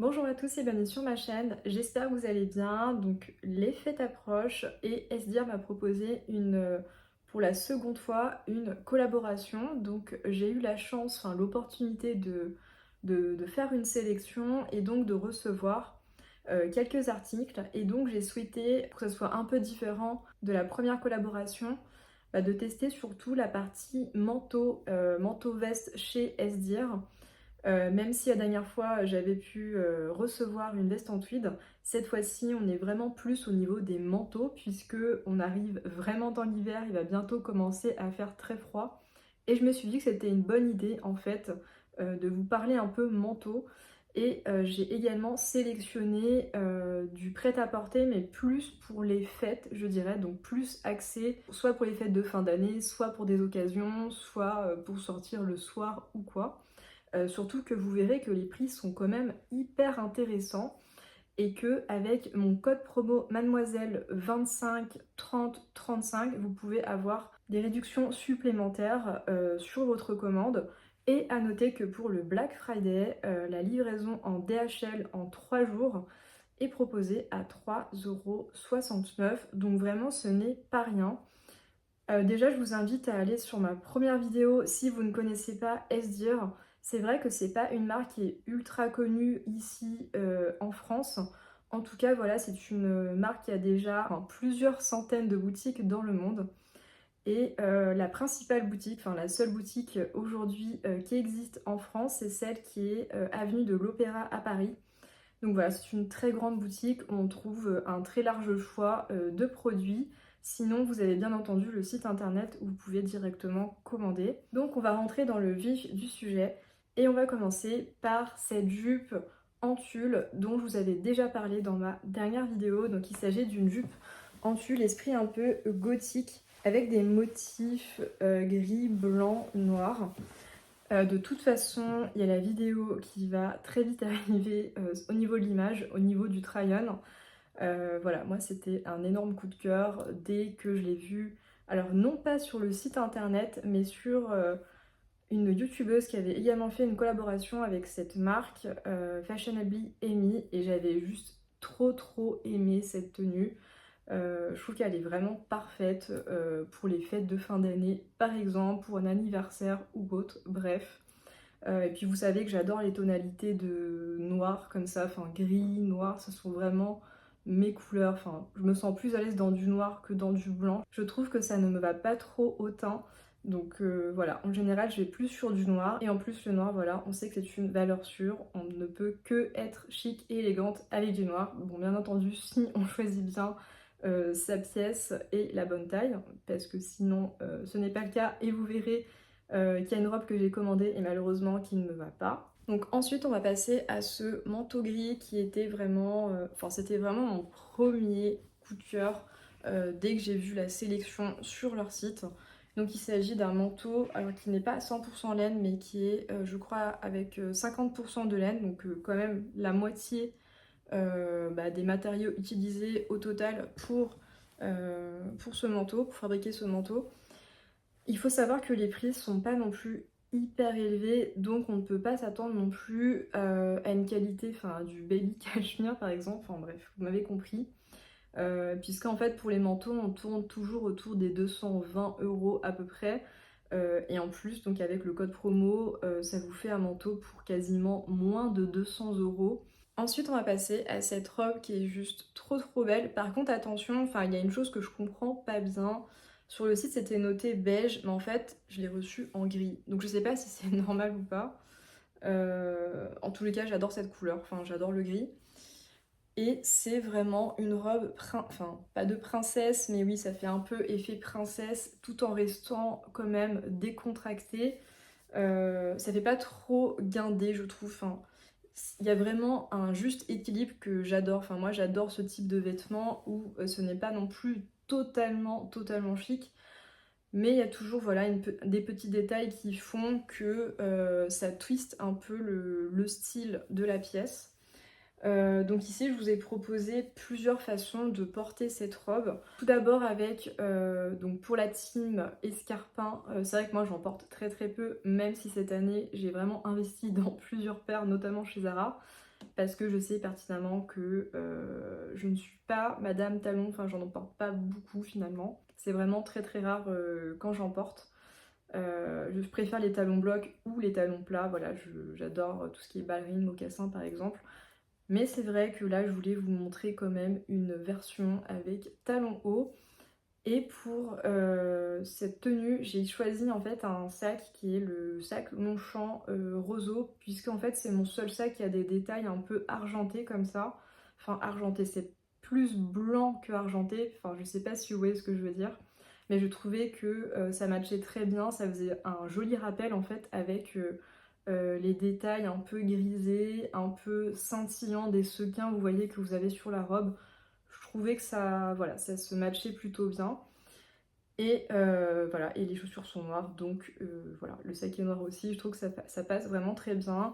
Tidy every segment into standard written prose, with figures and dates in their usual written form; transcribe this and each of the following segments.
Bonjour à tous et bienvenue sur ma chaîne, j'espère que vous allez bien. Donc les fêtes approchent et Esdir m'a proposé pour la seconde fois une collaboration. Donc j'ai eu la chance, enfin l'opportunité de faire une sélection et donc de recevoir quelques articles. Et donc j'ai souhaité, pour que ce soit un peu différent de la première collaboration, de tester surtout la partie manteau, manteau veste chez Esdir. Même si la dernière fois j'avais pu recevoir une veste en tweed, cette fois-ci on est vraiment plus au niveau des manteaux puisque on arrive vraiment dans l'hiver, il va bientôt commencer à faire très froid. Et je me suis dit que c'était une bonne idée en fait de vous parler un peu manteau. Et j'ai également sélectionné du prêt-à-porter mais plus pour les fêtes je dirais, donc plus axé soit pour les fêtes de fin d'année, soit pour des occasions, soit pour sortir le soir ou quoi. Surtout que vous verrez que les prix sont quand même hyper intéressants et que avec mon code promo Mademoiselle 25 30 35, vous pouvez avoir des réductions supplémentaires sur votre commande. Et à noter que pour le Black Friday, la livraison en DHL en 3 jours est proposée à 3,69 €. Donc vraiment ce n'est pas rien. Déjà, je vous invite à aller sur ma première vidéo si vous ne connaissez pas Esdir. C'est vrai que c'est pas une marque qui est ultra connue ici en France. En tout cas, voilà, c'est une marque qui a déjà plusieurs centaines de boutiques dans le monde. Et la principale boutique, enfin la seule boutique aujourd'hui qui existe en France, c'est celle qui est avenue de l'Opéra à Paris. Donc voilà, c'est une très grande boutique où on trouve un très large choix de produits. Sinon, vous avez bien entendu le site internet où vous pouvez directement commander. Donc on va rentrer dans le vif du sujet et on va commencer par cette jupe en tulle dont je vous avais déjà parlé dans ma dernière vidéo. Donc il s'agit d'une jupe en tulle esprit un peu gothique avec des motifs gris, blanc, noir. De toute façon, il y a la vidéo qui va très vite arriver au niveau de l'image, au niveau du try-on. Voilà, moi c'était un énorme coup de cœur dès que je l'ai vu. Alors non pas sur le site internet, mais sur une youtubeuse qui avait également fait une collaboration avec cette marque, Fashionably Amy, et j'avais juste trop aimé cette tenue. Je trouve qu'elle est vraiment parfaite pour les fêtes de fin d'année, par exemple, pour un anniversaire ou autre, bref. Et puis vous savez que j'adore les tonalités de noir comme ça, enfin gris, noir, ce sont vraiment mes couleurs. Enfin, je me sens plus à l'aise dans du noir que dans du blanc. Je trouve que ça ne me va pas trop au teint. Donc voilà, en général je vais plus sur du noir. Et en plus le noir, voilà, on sait que c'est une valeur sûre. On ne peut que être chic et élégante avec du noir. Bon, bien entendu, si on choisit bien sa pièce et la bonne taille, parce que sinon ce n'est pas le cas et vous verrez qu'il y a une robe que j'ai commandée et malheureusement qui ne me va pas. Donc ensuite on va passer à ce manteau gris qui était vraiment, c'était vraiment mon premier coup de cœur dès que j'ai vu la sélection sur leur site. Donc il s'agit d'un manteau alors qui n'est pas 100% laine mais qui est je crois avec 50% de laine, donc quand même la moitié des matériaux utilisés au total pour ce manteau, pour fabriquer ce manteau. Il faut savoir que les prix sont pas non plus hyper élevés, donc on ne peut pas s'attendre non plus à une qualité, enfin du baby cashmere par exemple, enfin bref, vous m'avez compris. Puisqu'en fait pour les manteaux on tourne toujours autour des 220 € à peu près. Et en plus donc avec le code promo ça vous fait un manteau pour quasiment moins de 200 €. Ensuite on va passer à cette robe qui est juste trop belle. Par contre attention, enfin il y a une chose que je comprends pas bien. Sur le site c'était noté beige, mais en fait je l'ai reçu en gris. Donc je sais pas si c'est normal ou pas. En tous les cas j'adore cette couleur, enfin j'adore le gris. Et c'est vraiment une robe, enfin pas de princesse, mais oui ça fait un peu effet princesse tout en restant quand même décontracté. Ça fait pas trop guindé je trouve, enfin, il y a vraiment un juste équilibre que j'adore. Enfin moi j'adore ce type de vêtements où ce n'est pas non plus totalement chic, mais il y a toujours voilà, des petits détails qui font que ça twiste un peu le style de la pièce. Donc ici je vous ai proposé plusieurs façons de porter cette robe. Tout d'abord avec, donc pour la team escarpin, c'est vrai que moi j'en porte très peu, même si cette année j'ai vraiment investi dans plusieurs paires, notamment chez Zara. parce que je sais pertinemment que je ne suis pas madame talon, enfin j'en porte pas beaucoup finalement. C'est vraiment très très rare quand j'en porte. Je préfère les talons blocs ou les talons plats, voilà, j'adore tout ce qui est ballerine, mocassin par exemple. Mais c'est vrai que là je voulais vous montrer quand même une version avec talons hauts. Et pour cette tenue, j'ai choisi en fait un sac qui est le sac Longchamp roseau, puisque en fait c'est mon seul sac qui a des détails un peu argentés comme ça. Enfin argenté, c'est plus blanc que argenté, enfin je sais pas si vous voyez ce que je veux dire. Mais je trouvais que ça matchait très bien, ça faisait un joli rappel en fait avec les détails un peu grisés, un peu scintillants des sequins, vous voyez que vous avez sur la robe. Je trouvais que ça, voilà, ça se matchait plutôt bien. Et voilà, et les chaussures sont noires, donc voilà, le sac est noir aussi, je trouve que ça passe vraiment très bien.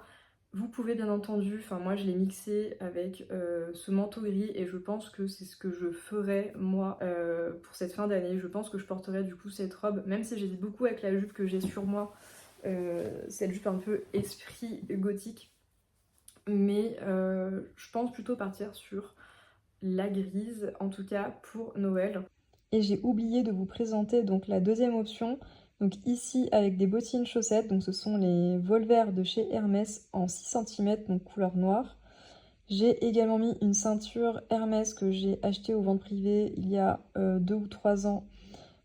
Vous pouvez bien entendu, enfin moi je l'ai mixé avec ce manteau gris et je pense que c'est ce que je ferai moi pour cette fin d'année. Je pense que je porterai du coup cette robe, même si j'hésite beaucoup avec la jupe que j'ai sur moi, cette jupe un peu esprit gothique. Mais je pense plutôt partir sur la grise, en tout cas pour Noël. Et j'ai oublié de vous présenter donc la deuxième option. Donc ici avec des bottines chaussettes, donc ce sont les Volver de chez Hermès en 6 cm, donc couleur noire. J'ai également mis une ceinture Hermès que j'ai achetée aux ventes privées il y a 2 ou 3 ans.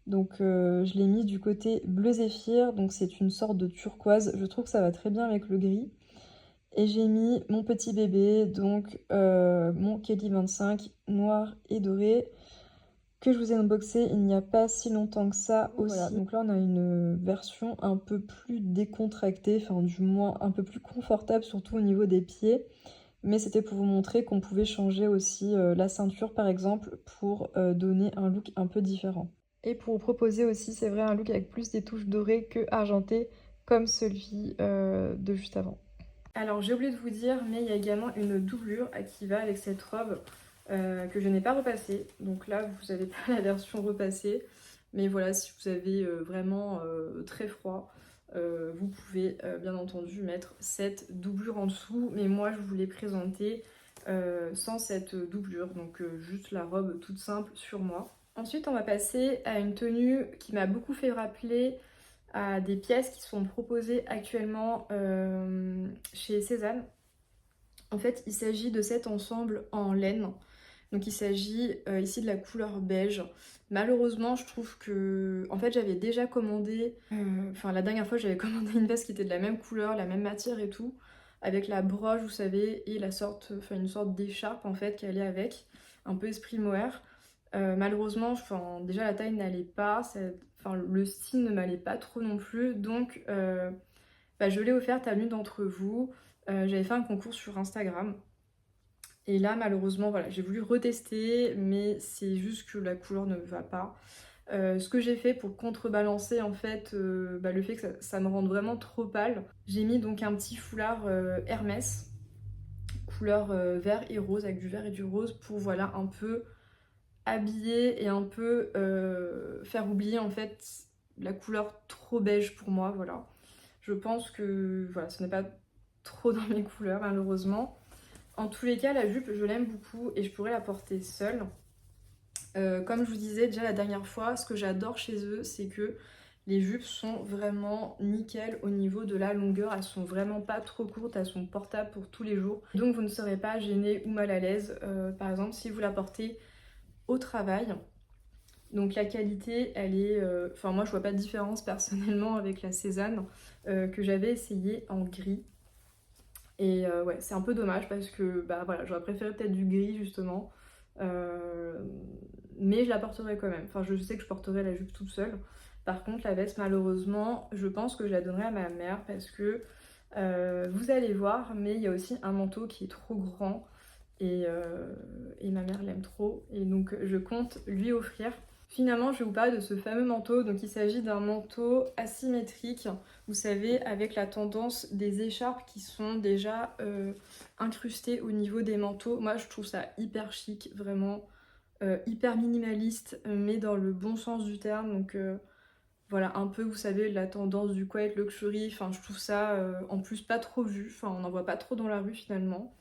Donc je l'ai mis du côté bleu zéphyr, donc c'est une sorte de turquoise. Je trouve que ça va très bien avec le gris. Et j'ai mis mon petit bébé, donc mon Kelly 25 noir et doré, que je vous ai unboxé il n'y a pas si longtemps que ça aussi. Voilà, donc là on a une version un peu plus décontractée, enfin du moins un peu plus confortable, surtout au niveau des pieds. Mais c'était pour vous montrer qu'on pouvait changer aussi la ceinture par exemple pour donner un look un peu différent. Et pour vous proposer aussi, c'est vrai, un look avec plus des touches dorées que argentées, comme celui de juste avant. Alors j'ai oublié de vous dire, mais il y a également une doublure qui va avec cette robe que je n'ai pas repassée. Donc là, vous n'avez pas la version repassée. Mais voilà, si vous avez vraiment très froid, vous pouvez bien entendu mettre cette doublure en dessous. Mais moi, je vous l'ai présentée sans cette doublure. Donc juste la robe toute simple sur moi. Ensuite, on va passer à une tenue qui m'a beaucoup fait rappeler à des pièces qui sont proposées actuellement chez Cézanne. En fait, il s'agit de cet ensemble en laine. Donc il s'agit ici de la couleur beige. Malheureusement, je trouve que... En fait, j'avais déjà commandé... Enfin, la dernière fois, j'avais commandé une veste qui était de la même couleur, la même matière et tout, avec la broche, vous savez, et une sorte d'écharpe, en fait, qui allait avec, un peu esprit mohair. Malheureusement, enfin, déjà, la taille n'allait pas, enfin, le style ne m'allait pas trop non plus, donc bah, je l'ai offerte à l'une d'entre vous. J'avais fait un concours sur Instagram. Et là, malheureusement, voilà, j'ai voulu retester, mais c'est juste que la couleur ne me va pas. Ce que j'ai fait pour contrebalancer en fait bah, le fait que ça me rende vraiment trop pâle, j'ai mis donc un petit foulard Hermès, couleur vert et rose, avec du vert et du rose, pour voilà un peu habiller et un peu faire oublier en fait la couleur trop beige pour moi, voilà. Je pense que voilà, ce n'est pas trop dans mes couleurs malheureusement. En tous les cas, la jupe, je l'aime beaucoup et je pourrais la porter seule. Comme je vous disais déjà la dernière fois, ce que j'adore chez eux, c'est que les jupes sont vraiment nickel au niveau de la longueur. Elles sont vraiment pas trop courtes, elles sont portables pour tous les jours. Donc vous ne serez pas gêné ou mal à l'aise. Par exemple, si vous la portez au travail. Donc la qualité, elle est... Enfin moi, je vois pas de différence personnellement avec la Cézanne que j'avais essayé en gris. Et ouais, c'est un peu dommage parce que bah voilà, j'aurais préféré peut-être du gris justement. Euh, mais je la porterai quand même. Enfin, je sais que je porterai la jupe toute seule. Par contre, la veste, malheureusement, je pense que je la donnerai à ma mère parce que vous allez voir, mais il y a aussi un manteau qui est trop grand et ma mère l'aime trop. Et donc, je compte lui offrir. Finalement, je vais vous parler de ce fameux manteau. Donc, il s'agit d'un manteau asymétrique, vous savez, avec la tendance des écharpes qui sont déjà incrustées au niveau des manteaux. Moi, je trouve ça hyper chic, vraiment hyper minimaliste, mais dans le bon sens du terme. Donc, voilà, un peu, vous savez, la tendance du quiet luxury. Enfin, je trouve ça, en plus, pas trop vu. Enfin, on n'en voit pas trop dans la rue, finalement.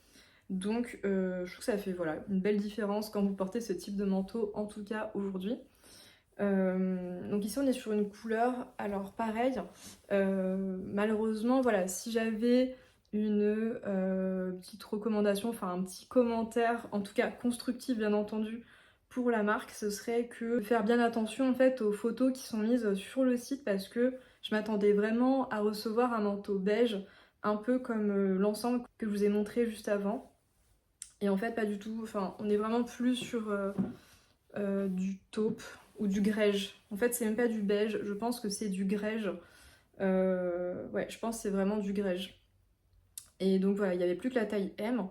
Donc je trouve que ça fait voilà, une belle différence quand vous portez ce type de manteau, en tout cas aujourd'hui. Donc ici on est sur une couleur, alors pareil, malheureusement voilà, si j'avais une petite recommandation, enfin un petit commentaire, en tout cas constructif bien entendu, pour la marque, ce serait que faire bien attention en fait aux photos qui sont mises sur le site, parce que je m'attendais vraiment à recevoir un manteau beige, un peu comme l'ensemble que je vous ai montré juste avant. Et en fait pas du tout, enfin on est vraiment plus sur du taupe ou du grège. En fait, c'est même pas du beige, je pense que c'est du grège. Ouais, je pense que c'est vraiment du grège. Et donc voilà, il n'y avait plus que la taille M.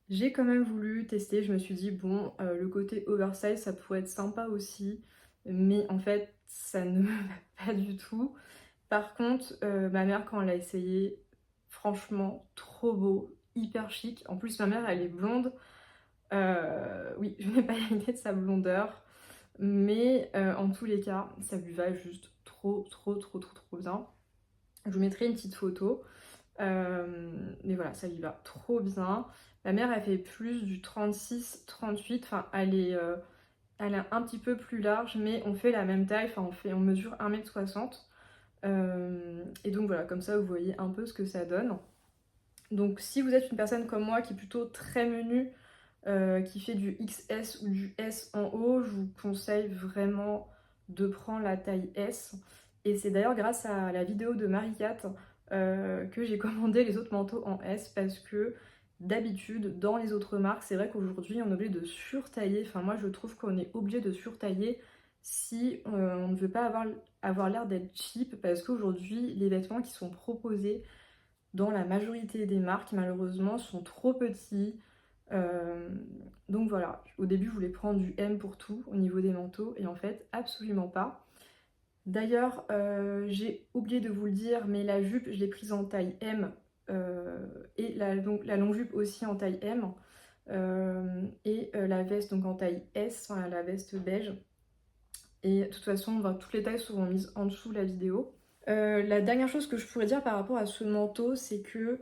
J'ai quand même voulu tester, je me suis dit, bon, le côté oversize, ça pourrait être sympa aussi. Mais en fait, ça ne me va pas du tout. Par contre, ma mère, quand elle a essayé, franchement, trop beau, hyper chic. En plus, ma mère, elle est blonde. Oui, je n'ai pas l'idée de sa blondeur. Mais en tous les cas, ça lui va juste trop, trop, trop, trop, trop bien. Je vous mettrai une petite photo. Mais voilà, ça lui va trop bien. Ma mère, elle fait plus du 36-38. Enfin, elle est un petit peu plus large, mais on fait la même taille. Enfin, on mesure 1m60. Et donc voilà, comme ça, vous voyez un peu ce que ça donne. Donc si vous êtes une personne comme moi qui est plutôt très menue, qui fait du XS ou du S en haut, je vous conseille vraiment de prendre la taille S. Et c'est d'ailleurs grâce à la vidéo de Marie-Cat que j'ai commandé les autres manteaux en S, parce que d'habitude, dans les autres marques, c'est vrai qu'aujourd'hui, on est obligé de surtailler. Enfin, moi, je trouve qu'on est obligé de surtailler si on ne veut pas avoir l'air d'être cheap, parce qu'aujourd'hui, les vêtements qui sont proposés dans la majorité des marques, malheureusement, sont trop petits. Euh, donc voilà, au début je voulais prendre du M pour tout au niveau des manteaux, et en fait absolument pas. D'ailleurs, j'ai oublié de vous le dire, mais la jupe je l'ai prise en taille M, et donc la longue jupe aussi en taille M, et la veste donc en taille S, enfin, la veste beige. Et de toute façon, ben, toutes les tailles seront mises en dessous de la vidéo. La dernière chose que je pourrais dire par rapport à ce manteau, c'est que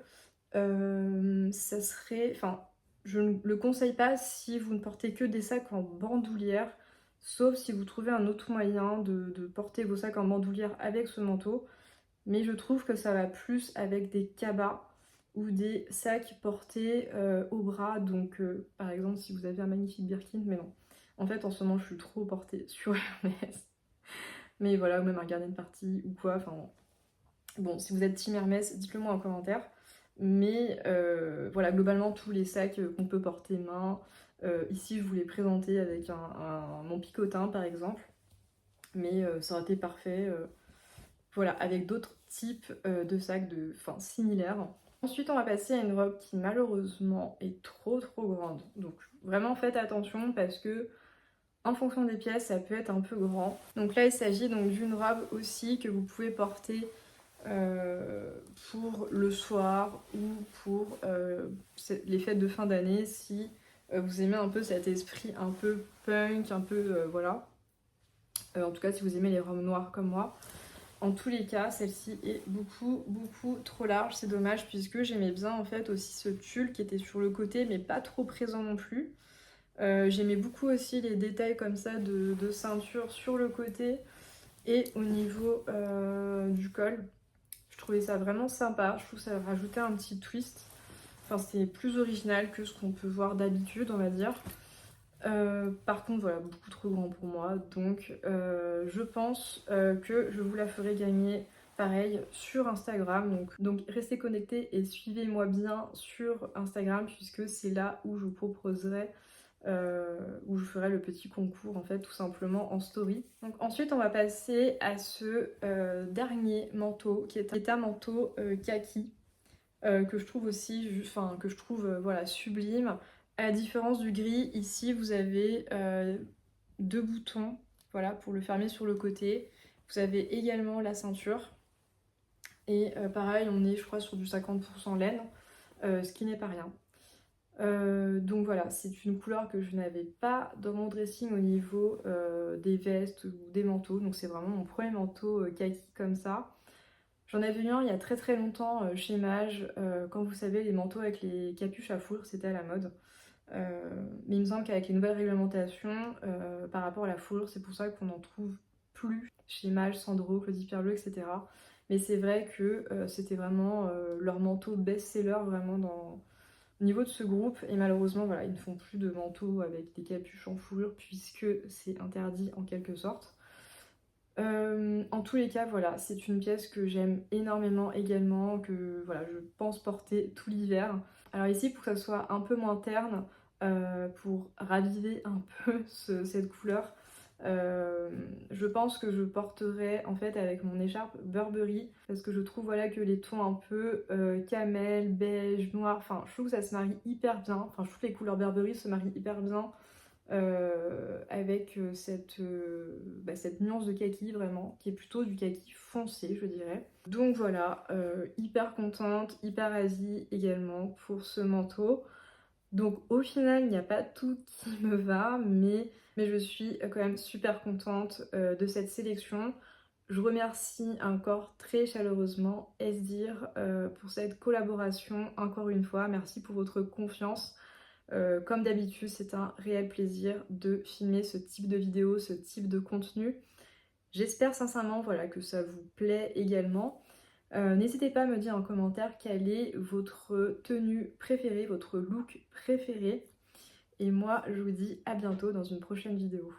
ça serait... Enfin, je ne le conseille pas si vous ne portez que des sacs en bandoulière, sauf si vous trouvez un autre moyen de porter vos sacs en bandoulière avec ce manteau. Mais je trouve que ça va plus avec des cabas ou des sacs portés au bras. Donc, par exemple, si vous avez un magnifique Birkin, mais non. En fait, en ce moment, je suis trop portée sur Hermès. Mais voilà, ou même un Garden Party ou quoi. Enfin, bon, si vous êtes team Hermès, dites-le moi en commentaire. Mais voilà, globalement, tous les sacs qu'on peut porter main. Ici, je vous l'ai présenté avec mon picotin, par exemple. Mais ça aurait été parfait. Voilà, avec d'autres types de sacs similaires. Ensuite, on va passer à une robe qui, malheureusement, est trop, trop grande. Donc, vraiment, faites attention parce que en fonction des pièces, ça peut être un peu grand. Donc là, il s'agit donc d'une robe aussi que vous pouvez porter pour le soir ou pour les fêtes de fin d'année, si vous aimez un peu cet esprit un peu punk, un peu voilà. En tout cas, si vous aimez les robes noires comme moi. En tous les cas, celle-ci est beaucoup, beaucoup trop large. C'est dommage puisque j'aimais bien en fait aussi ce tulle qui était sur le côté, mais pas trop présent non plus. J'aimais beaucoup aussi les détails comme ça de ceinture sur le côté et au niveau du col. Je trouvais ça vraiment sympa, je trouve que ça rajoutait un petit twist. Enfin, c'est plus original que ce qu'on peut voir d'habitude, on va dire. Par contre, voilà, beaucoup trop grand pour moi. Donc, je pense que je vous la ferai gagner pareil sur Instagram. Donc restez connectés et suivez-moi bien sur Instagram, puisque c'est là où je vous proposerai où je ferai le petit concours en fait tout simplement en story. Donc ensuite on va passer à ce dernier manteau qui est un manteau kaki que je trouve aussi, enfin que je trouve voilà sublime. À la différence du gris, ici vous avez deux boutons, voilà pour le fermer sur le côté. Vous avez également la ceinture et pareil on est je crois sur du 50% laine, ce qui n'est pas rien. Donc voilà, c'est une couleur que je n'avais pas dans mon dressing au niveau des vestes ou des manteaux. Donc c'est vraiment mon premier manteau kaki comme ça. J'en avais eu un il y a très très longtemps chez Mage, quand vous savez les manteaux avec les capuches à fourrure, c'était à la mode. Mais il me semble qu'avec les nouvelles réglementations par rapport à la fourrure, c'est pour ça qu'on n'en trouve plus chez Mage, Sandro, Claudie Pierlot, etc. Mais c'est vrai que c'était vraiment leur manteau best-seller vraiment au niveau de ce groupe. Et malheureusement, voilà, ils ne font plus de manteaux avec des capuches en fourrure puisque c'est interdit en quelque sorte. En tous les cas, voilà, c'est une pièce que j'aime énormément également, que voilà, je pense porter tout l'hiver. Alors ici, pour que ça soit un peu moins terne, pour raviver un peu cette couleur, je pense que je porterai en fait avec mon écharpe Burberry, parce que je trouve voilà que les tons un peu camel, beige, noir, enfin je trouve que ça se marie hyper bien, enfin je trouve que les couleurs Burberry se marient hyper bien avec cette nuance de kaki vraiment, qui est plutôt du kaki foncé je dirais. Donc voilà, hyper contente, hyper ravie également pour ce manteau. Donc au final il n'y a pas tout qui me va, mais je suis quand même super contente de cette sélection. Je remercie encore très chaleureusement Esdir pour cette collaboration encore une fois. Merci pour votre confiance. Comme d'habitude, c'est un réel plaisir de filmer ce type de vidéo, ce type de contenu. J'espère sincèrement voilà, que ça vous plaît également. N'hésitez pas à me dire en commentaire quelle est votre tenue préférée, votre look préféré. Et moi, je vous dis à bientôt dans une prochaine vidéo.